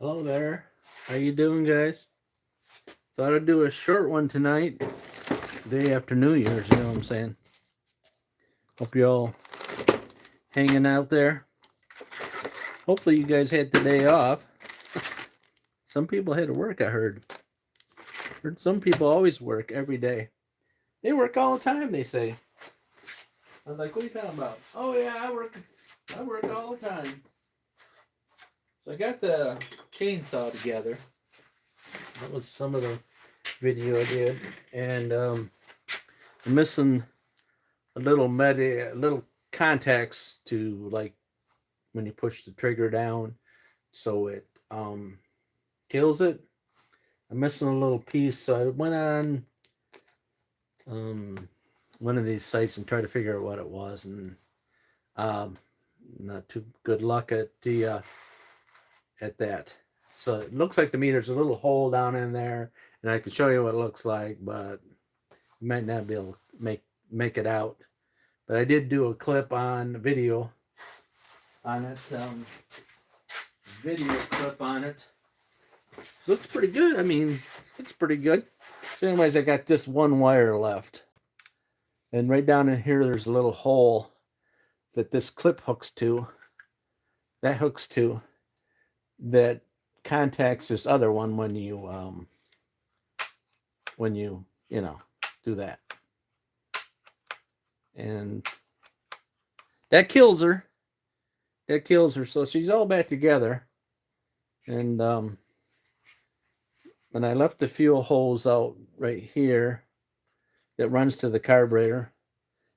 Hello there. How you doing, guys? Thought I'd do a short one tonight, day after New Year's. You know what I'm saying? Hope you all hanging out there. Hopefully, you guys had the day off. Some people had to work. I heard. Heard some people always work every day. They work all the time. They say. I was like, "What are you talking about?" Oh yeah, I work. I work all the time. So I got the chainsaw together. That was some of the video I did, and I'm missing a little contacts to, like, when you push the trigger down, so it kills it. I'm missing a little piece, so I went on um, one of these sites and tried to figure out what it was, and um, not too good luck at that. So it looks like to me there's a little hole down in there, and I can show you what it looks like, but you might not be able to make it out. But I did do a clip on video on it, video clip on it. So looks pretty good. I mean, it's pretty good. So anyways, I got just one wire left. And right down in here, there's a little hole that this clip hooks to. That hooks to. That contacts this other one when you do that. And that kills her. That kills her. So she's all back together. And and I left the fuel hose out right here that runs to the carburetor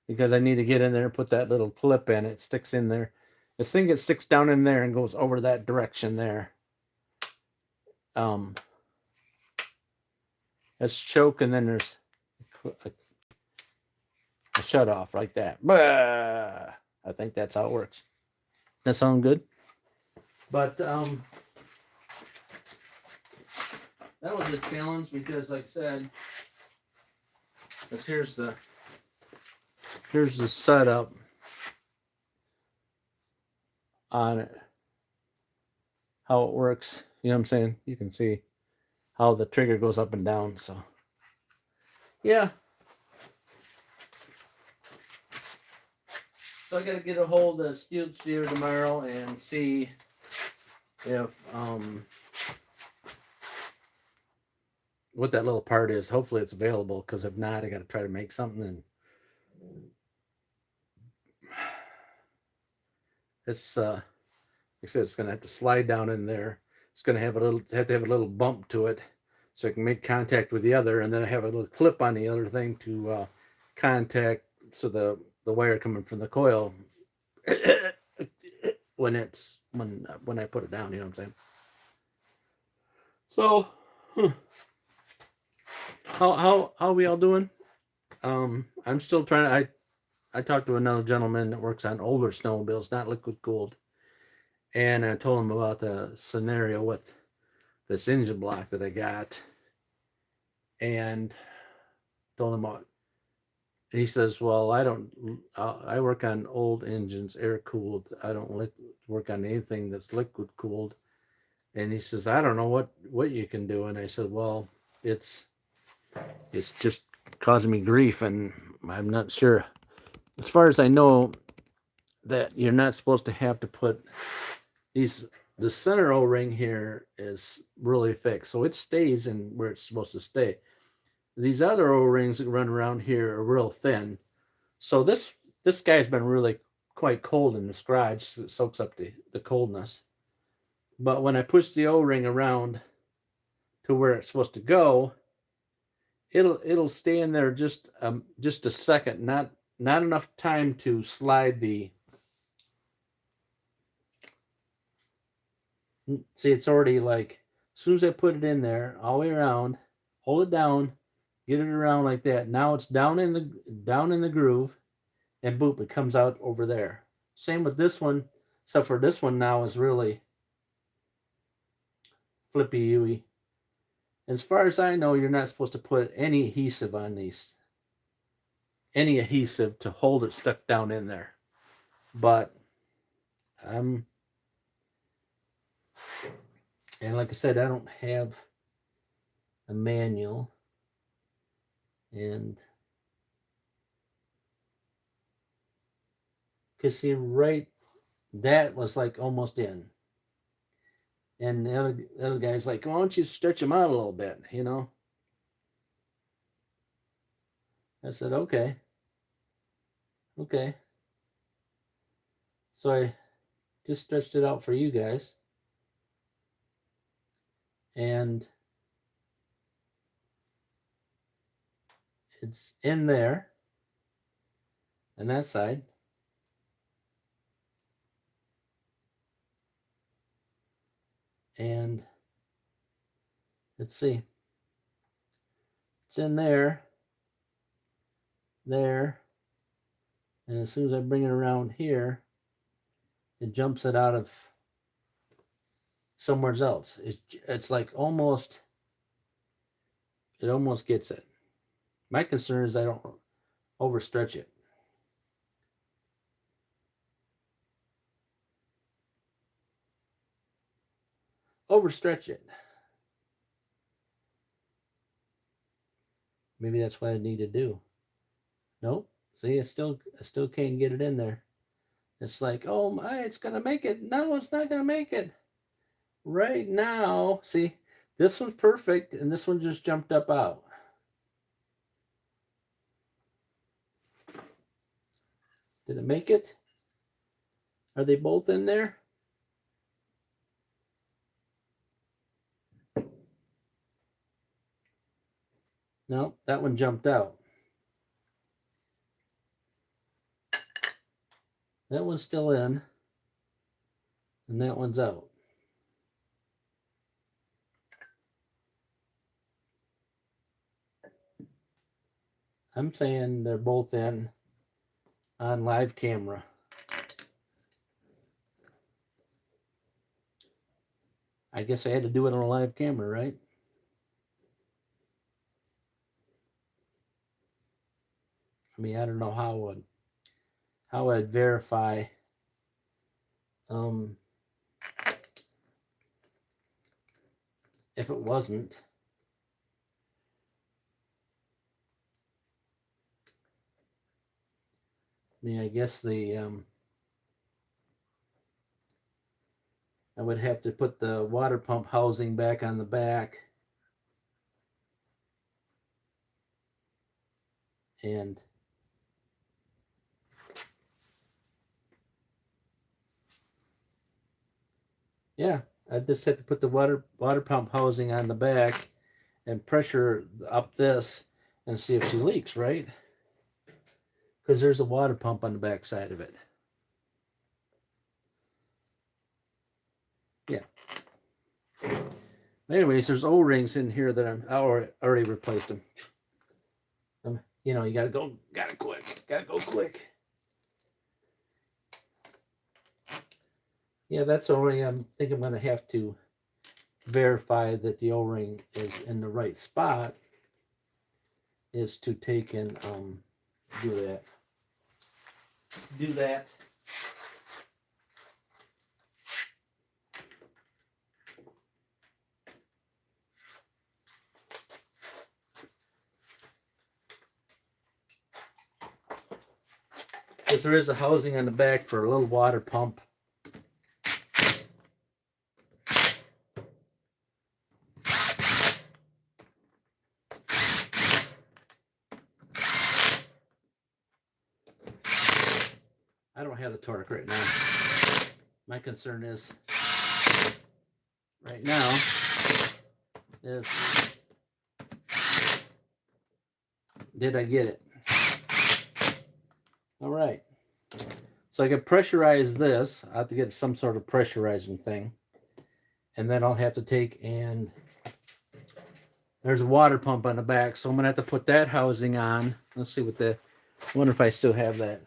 because I need to get in there and put that little clip in. It sticks in there. This thing that sticks down in there and goes over that direction there. That's choke, and then there's a shut off like that. Bah! I think that's how it works. That sound good? But that was a challenge because, like I said, here's the setup on it, how it works. You know what I'm saying? You can see how the trigger goes up and down. So yeah. So I got to get a hold of Steel Steer tomorrow and see if what that little part is. Hopefully it's available, because if not, I got to try to make something. And it's like I said, it's going to have to slide down in there. It's going to have to have a little bump to it so I can make contact with the other, and then I have a little clip on the other thing to contact, so the wire coming from the coil when I put it down. You know what I'm saying? So how are we all doing? I'm still trying. I talked to another gentleman that works on older snowmobiles, not liquid cooled, and I told him about the scenario with this engine block that I got, and told him about. And he says, "Well, I work on old engines, air cooled. I don't work on anything that's liquid cooled." And he says, "I don't know what you can do." And I said, "Well, it's just causing me grief, and I'm not sure. As far as I know, that you're not supposed to have to put these. The center O-ring here is really thick, so it stays in where it's supposed to stay. These other O-rings that run around here are real thin. So this guy's been really quite cold in this garage, so it soaks up the coldness. But when I push the O-ring around to where it's supposed to go, it'll stay in there just a second, not enough time to slide the. See, it's already, like, as soon as I put it in there, all the way around, hold it down, get it around like that. Now it's down in the groove, and boop, it comes out over there. Same with this one, except for this one now is really flippy-ooey. As far as I know, you're not supposed to put any adhesive on these. Any adhesive to hold it stuck down in there. But And like I said, I don't have a manual. And because see, right, that was like almost in. And the other guy's like, why don't you stretch them out a little bit, you know? I said, okay. Okay. So I just stretched it out for you guys. And it's in there on that side. And let's see. It's in there. There. And as soon as I bring it around here, it jumps it out of somewhere else. It's like almost, it almost gets it. My concern is I don't overstretch it. Overstretch it. Maybe that's what I need to do. Nope. See, I still can't get it in there. It's like, oh my, it's gonna make it. No, it's not gonna make it. Right now, see, this one's perfect, and this one just jumped up out. Did it make it? Are they both in there? No, that one jumped out. That one's still in, and that one's out. I'm saying they're both in on live camera. I guess I had to do it on a live camera, right? I mean, I don't know how I'd verify if it wasn't. I mean, I guess I would have to put the water pump housing back on the back. And yeah, I just have to put the water pump housing on the back and pressure up this and see if she leaks, right? Because there's a water pump on the back side of it. Yeah. Anyways, there's O-rings in here that I already replaced them. You know, you gotta go quick. Yeah, that's O-ring. I think I'm gonna have to verify that the O-ring is in the right spot. Is to take and do that. Because there is a housing on the back for a little water pump. I don't have the torque right now. My concern is right now is, did I get it? All right. So I can pressurize this. I have to get some sort of pressurizing thing. And then I'll have to take and there's a water pump on the back. So I'm going to have to put that housing on. Let's see what I wonder if I still have that.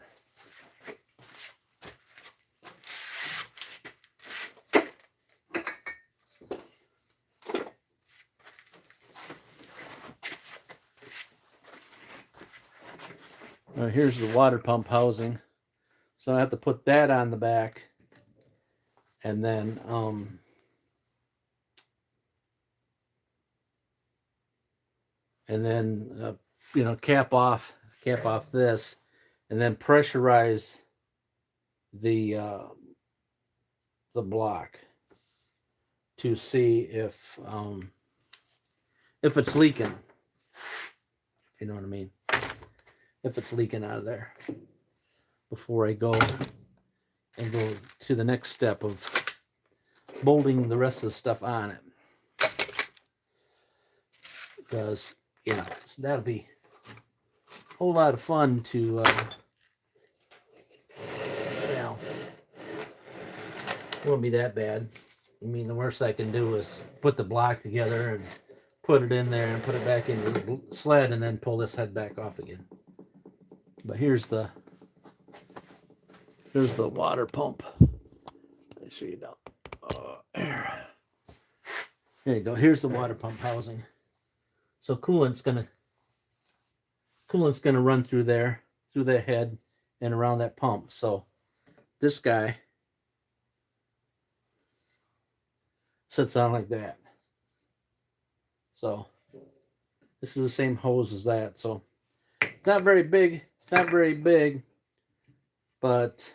Here's the water pump housing. So I have to put that on the back. And then and then you know, cap off this, and then pressurize the block to see if it's leaking. If you know what I mean. If it's leaking out of there, before I go to the next step of bolting the rest of the stuff on it, because you know that'll be a whole lot of fun to you know, it won't be that bad. I mean, the worst I can do is put the block together and put it in there and put it back into the sled and then pull this head back off again. But here's the water pump. Let me show you down. There you go. Here's the water pump housing. So coolant's gonna run through there, through the head and around that pump. So this guy sits on like that. So this is the same hose as that. So it's not very big. It's not very big, but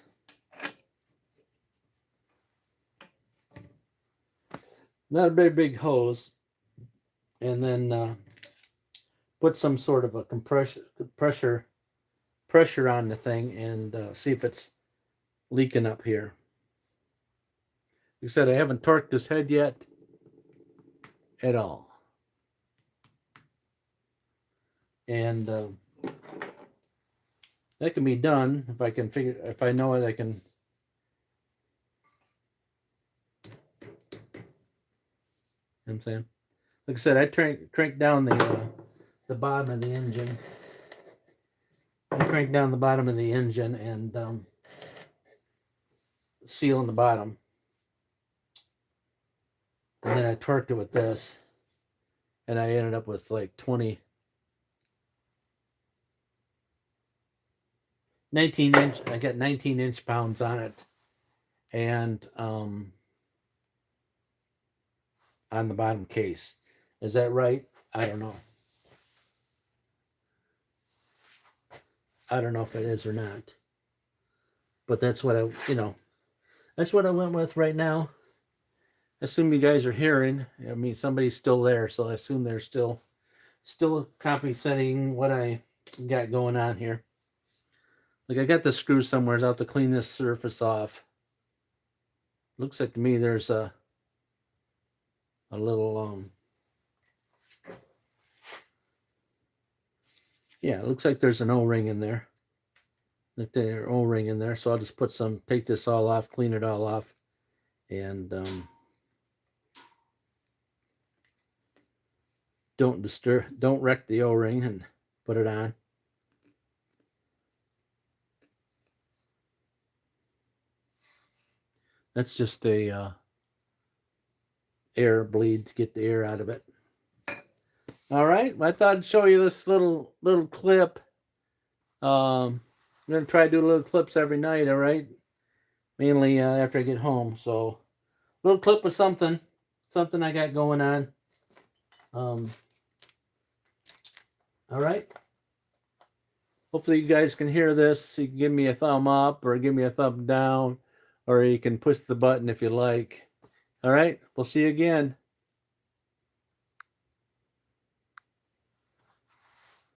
not a very big hose. And then put some sort of a pressure on the thing and see if it's leaking up here. Like I said, I haven't torqued this head yet at all. And that can be done if I can figure, if I know it, I can. You know what I'm saying? Like I said, I crank down the bottom of the engine. I crank down the bottom of the engine and seal in the bottom. And then I torqued it with this. And I ended up with like 19 inch. I got 19 inch pounds on it. And on the bottom case. Is that right? I don't know. I don't know if it is or not. But that's what that's what I went with right now. I assume you guys are hearing. I mean, somebody's still there, so I assume they're still compensating what I got going on here. Like, I got the screw somewhere. I'll have to clean this surface off. Looks like to me there's a little yeah, it looks like there's an O-ring in there. Like there's an O-ring in there. So I'll just take this all off, clean it all off, and don't wreck the O-ring and put it on. That's just a air bleed to get the air out of it. All right, I thought I'd show you this little clip. I'm gonna try to do little clips every night. All right, mainly after I get home. So, little clip of something I got going on. All right. Hopefully you guys can hear this. You can give me a thumb up or give me a thumb down, or you can push the button if you like. All right, we'll see you again.